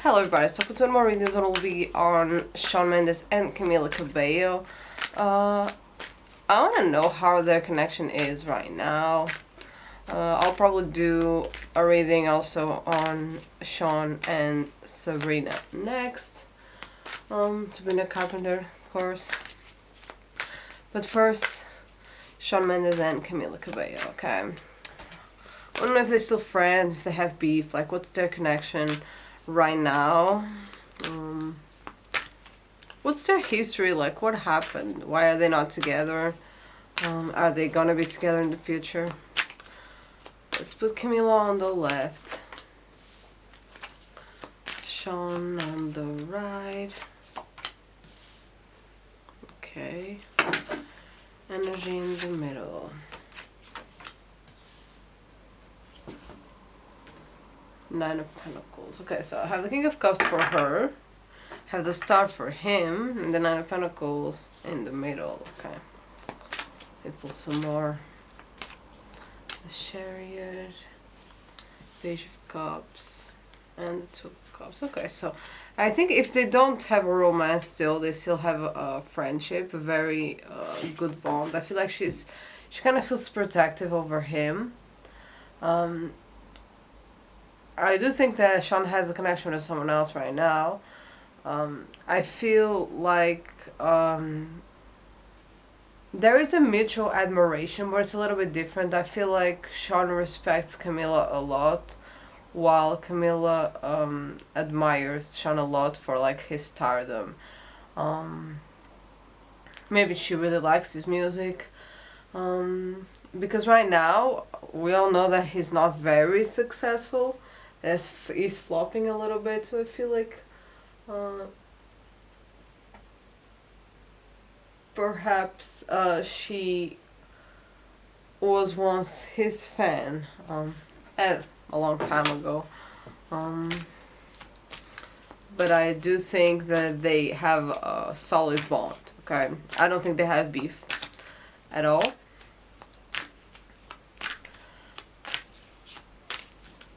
Hello everybody, so for 20 more readings will be on Shawn Mendes and Camila Cabello. I want to know how their connection is right now. I'll probably do a reading also on Shawn and Sabrina next. Sabrina Carpenter, of course. But first, Shawn Mendes and Camila Cabello, okay? I don't know if they're still friends, if they have beef, like what's their connection right now. What's their history like? What happened? Why are they not together? Are they gonna be together in the future? So let's put Camila on the left, Shawn on the right. Okay, energy in the middle. Nine of Pentacles. Okay, so I have the King of Cups for her, have the Star for him, and the Nine of Pentacles in the middle. Okay, let me pull some more. The Chariot, Page of Cups, and the Two of Cups. Okay, so I think if they don't have a romance still, they still have a friendship, a very good bond. I feel like she kind of feels protective over him. I do think that Shawn has a connection with someone else right now. I feel like there is a mutual admiration, but it's a little bit different. I feel like Shawn respects Camila a lot, while Camila admires Shawn a lot for like his stardom. Maybe she really likes his music. Because right now we all know that he's not very successful. He's flopping a little bit, so I feel like perhaps she was once his fan a long time ago. But I do think that they have a solid bond. Okay, I don't think they have beef at all.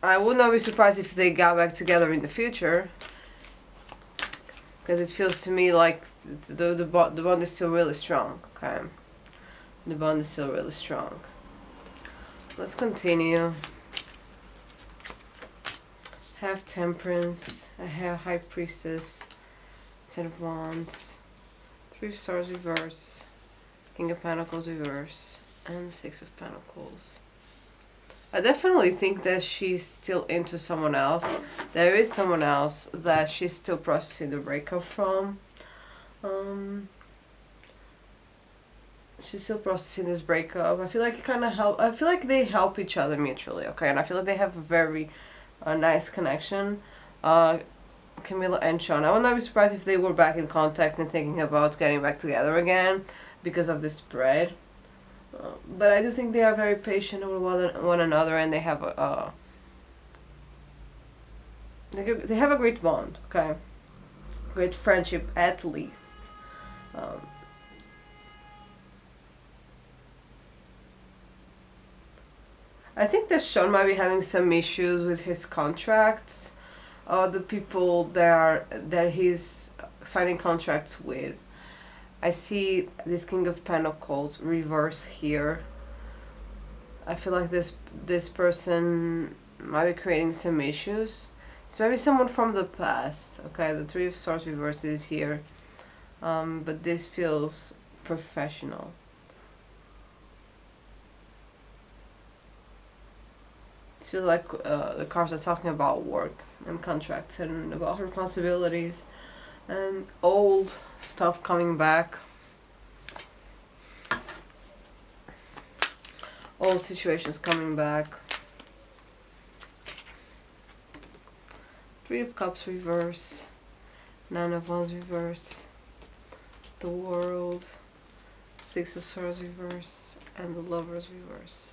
I would not be surprised if they got back together in the future, because it feels to me like the bond is still really strong. Okay, the bond is still really strong. Let's continue. Have Temperance. I have High Priestess, Ten of Wands, Three of Swords reverse, King of Pentacles reverse, and Six of Pentacles. I definitely think that she's still into someone else. There is someone else that she's still processing the breakup from. She's still processing this breakup. I feel like it kind of help. I feel like they help each other mutually. Okay, and I feel like they have a very nice connection. Camila and Shawn. I would not be surprised if they were back in contact and thinking about getting back together again because of the spread. But I do think they are very patient with one another, and they have they have a great bond. Okay, great friendship at least. I think that Shawn might be having some issues with his contracts. The people that he's signing contracts with. I see this King of Pentacles reverse here. I feel like this person might be creating some issues. It's maybe someone from the past. Okay, the Three of Swords reverse is here. But this feels professional. It feels like the cards are talking about work and contracts and about responsibilities and old stuff coming back. Old situations coming back. Three of Cups reverse. Nine of Wands reverse. The World. Six of Swords reverse. And the Lovers reverse.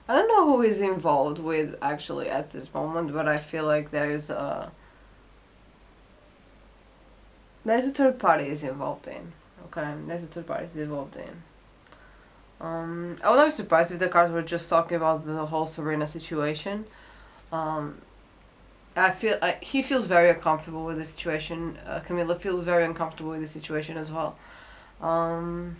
I don't know who he's involved with actually at this moment, but I feel like there is a there's a third party is involved in. Okay, there's a third party is involved in. I was not surprised if the cards were just talking about the whole Sabrina situation. Um, he feels very uncomfortable with the situation. Camila feels very uncomfortable with the situation as well. Um,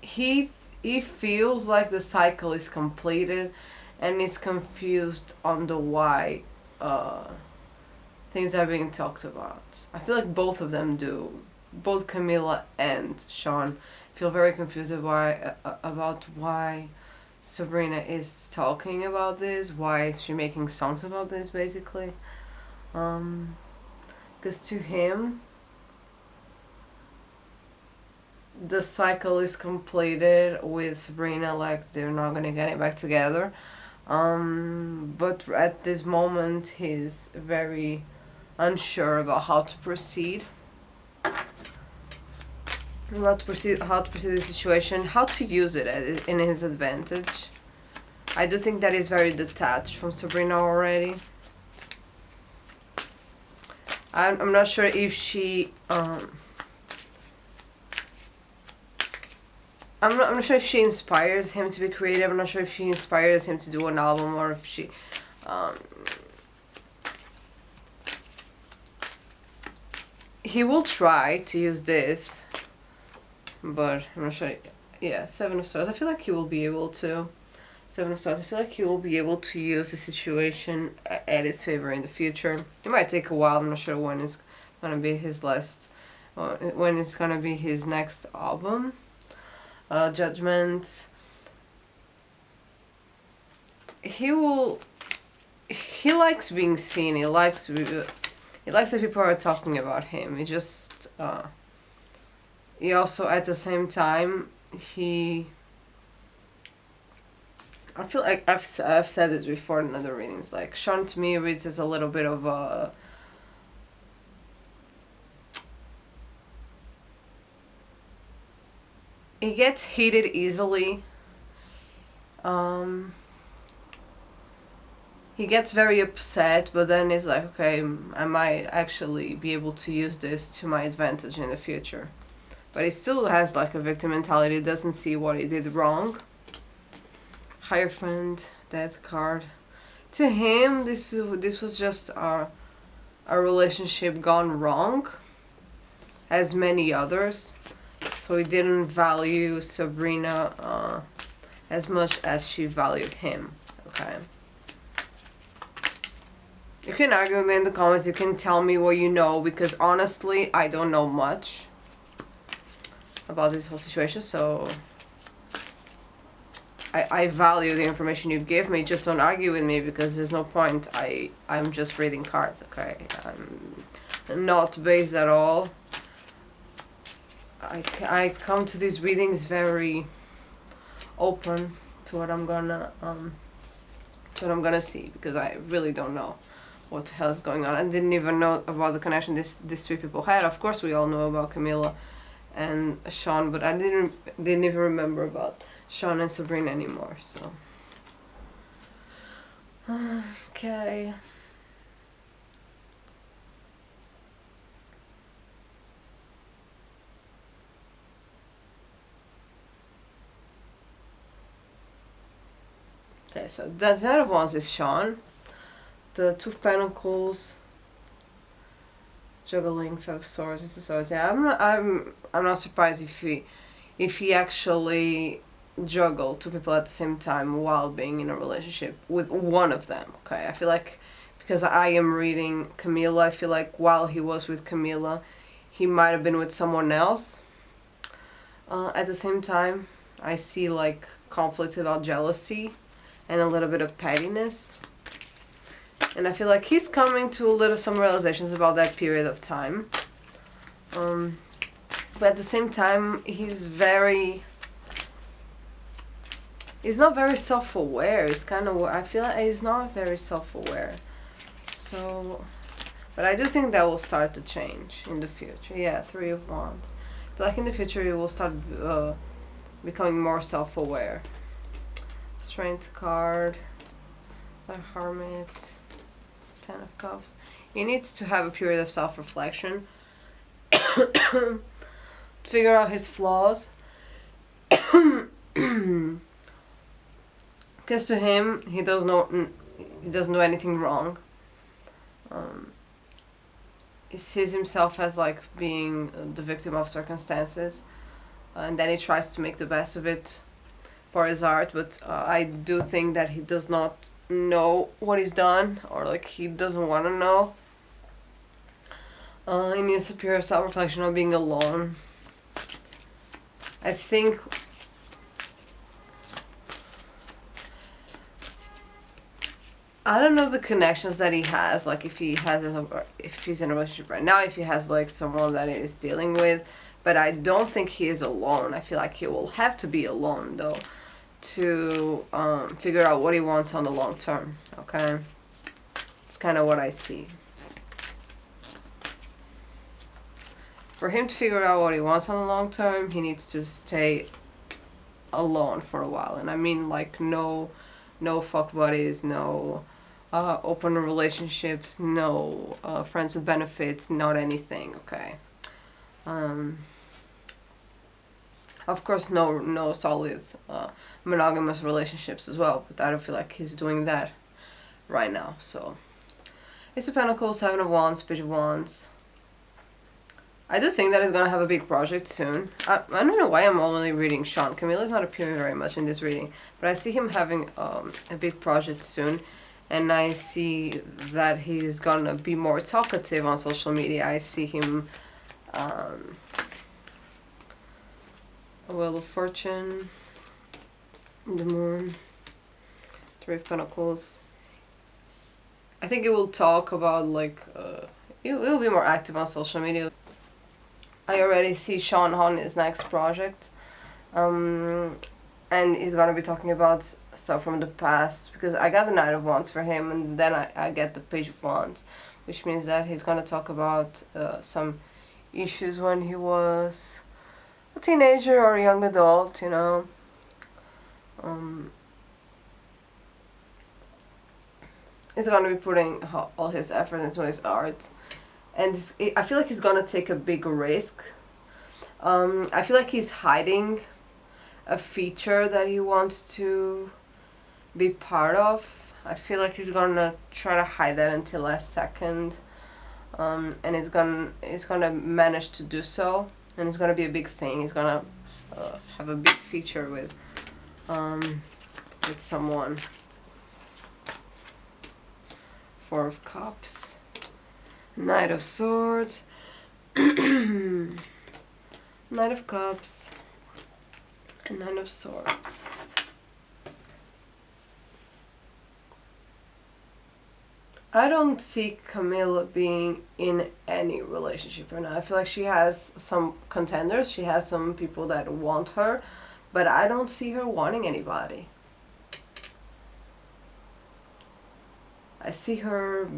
he he feels like the cycle is completed, and is confused on the why things are being talked about. I feel like both of them do. Both Camila and Shawn feel very confused about why Sabrina is talking about this. Why is she making songs about this, basically? Because to him, the cycle is completed with Sabrina, like they're not gonna get it back together. But at this moment, he's very unsure about how to proceed. How to proceed the situation, how to use it in his advantage. I do think that he's very detached from Sabrina already. I'm not sure if she I'm not sure if she inspires him to be creative. I'm not sure if she inspires him to do an album, or if she he will try to use this, but I'm not sure. Yeah, Seven of Swords. I feel like he will be able to. Seven of Swords. I feel like he will be able to use the situation at his favor in the future. It might take a while. I'm not sure when it's gonna be his last. When it's gonna be his next album. Judgment. He will. He likes being seen. He likes that people are talking about him. He just. He also, at the same time, he. I feel like I've said this before in other readings. Like, Shawn to me reads as a little bit of a. He gets heated easily. He gets very upset, but then he's like, okay, I might actually be able to use this to my advantage in the future. But he still has like a victim mentality, doesn't see what he did wrong. Hierophant, Death card. To him, this was just a relationship gone wrong, as many others. So he didn't value Sabrina as much as she valued him. Okay. You can argue with me in the comments. You can tell me what you know, because honestly, I don't know much about this whole situation. So I value the information you give me. Just don't argue with me, because there's no point. I'm just reading cards. Okay. I'm not based at all. I come to these readings very open to what I'm gonna see, because I really don't know what the hell is going on. I didn't even know about the connection these three people had. Of course, we all know about Camila and Shawn, but I didn't even remember about Shawn and Sabrina anymore. So okay. Okay, so the Knight of Wands is Shawn. The Two of Pentacles, juggling, Five of Swords, Ace of Swords. Yeah, I'm not surprised if he actually juggled two people at the same time while being in a relationship with one of them. Okay, I feel like, because I am reading Camila, I feel like while he was with Camila, he might have been with someone else. At the same time, I see like conflicts about jealousy and a little bit of pettiness. And I feel like he's coming to some realizations about that period of time. But at the same time, he's not very self-aware. It's kind of, I feel like he's not very self-aware. So, but I do think that will start to change in the future. Yeah, Three of Wands. I feel like in the future he will start becoming more self-aware. Strength card, the Hermit, Ten of Cups. He needs to have a period of self-reflection. Figure out his flaws. Because to him, he doesn't do anything wrong. He sees himself as like being the victim of circumstances, and then he tries to make the best of it for his art. But I do think that he does not know what he's done, or like he doesn't want to know. He needs a period of self-reflection of being alone. I think I don't know the connections that he has, like if he's in a relationship right now, if he has like someone that he's dealing with, but I don't think he is alone. I feel like he will have to be alone though to figure out what he wants on the long term. Okay, it's kind of what I see. For him to figure out what he wants on the long term, he needs to stay alone for a while, and I mean like no fuck buddies, no open relationships, no friends with benefits, not anything. Okay. Of course, no solid monogamous relationships as well, but I don't feel like he's doing that right now. So, Ace of Pentacles, Seven of Wands, Page of Wands. I do think that he's gonna have a big project soon. I don't know why I'm only reading Shawn. Camila's not appearing very much in this reading, but I see him having a big project soon, and I see that he's gonna be more talkative on social media. I see him a Wheel of Fortune, the Moon, Three of Pentacles. I think it will talk about like it will be more active on social media. I already see Shawn on his next project, and he's gonna be talking about stuff from the past, because I got the Knight of Wands for him, and then I get the Page of Wands, which means that he's gonna talk about some issues when he was a teenager or a young adult, you know. He's gonna be putting all his effort into his art. And I feel like he's gonna take a big risk. I feel like he's hiding a feature that he wants to be part of. I feel like he's gonna try to hide that until last second, and he's gonna manage to do so. And it's gonna be a big thing. He's gonna have a big feature with someone. Four of Cups. Knight of Swords, Knight of Cups, and Nine of Swords. I don't see Camila being in any relationship right now. I feel like she has some contenders, she has some people that want her, but I don't see her wanting anybody. I see her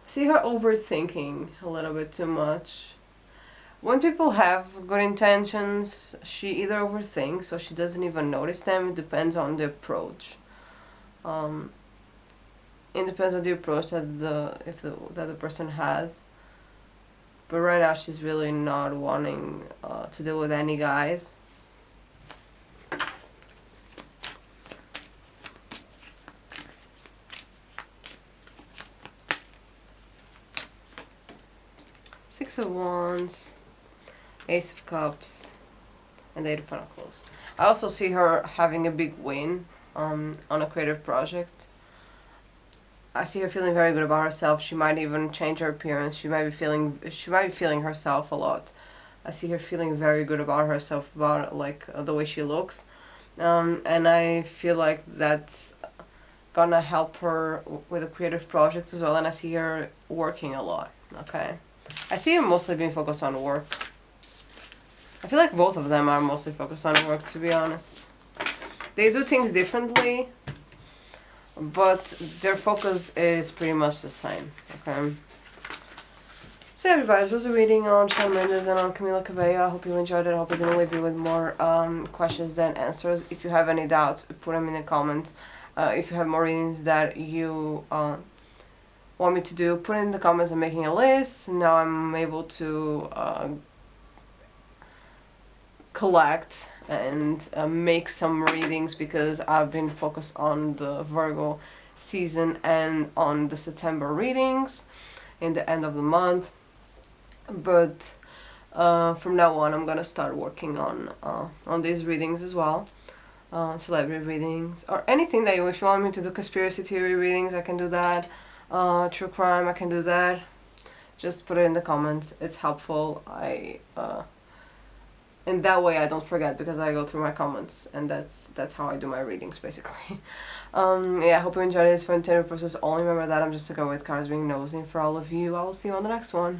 overthinking a little bit too much. When people have good intentions, she either overthinks or she doesn't even notice them. It depends on the approach. It depends on the approach that the person has. But right now she's really not wanting to deal with any guys. Six of Wands, Ace of Cups, and Eight of Pentacles. I also see her having a big win on a creative project. I see her feeling very good about herself. She might even change her appearance. She might be feeling herself a lot. I see her feeling very good about herself, about like the way she looks, and I feel like that's gonna help her with a creative project as well. And I see her working a lot. Okay. I see her mostly being focused on work. I feel like both of them are mostly focused on work, to be honest. They do things differently, but their focus is pretty much the same, okay? So everybody, this was a reading on Shawn Mendes and on Camila Cabello. I hope you enjoyed it. I hope I didn't leave you with more questions than answers. If you have any doubts, put them in the comments. If you have more readings that you want me to do, put it in the comments. I'm making a list. Now I'm able to collect and make some readings, because I've been focused on the Virgo season and on the September readings in the end of the month. But from now on, I'm gonna start working on these readings as well. Celebrity readings, or anything that if you want me to do conspiracy theory readings, I can do that. True crime, I can do that. Just put it in the comments. It's helpful. In that way I don't forget, because I go through my comments, and that's how I do my readings basically. Yeah, I hope you enjoyed this for entertainment purposes only. Remember that I'm just a girl with cards being nosy for all of you. I will see you on the next one.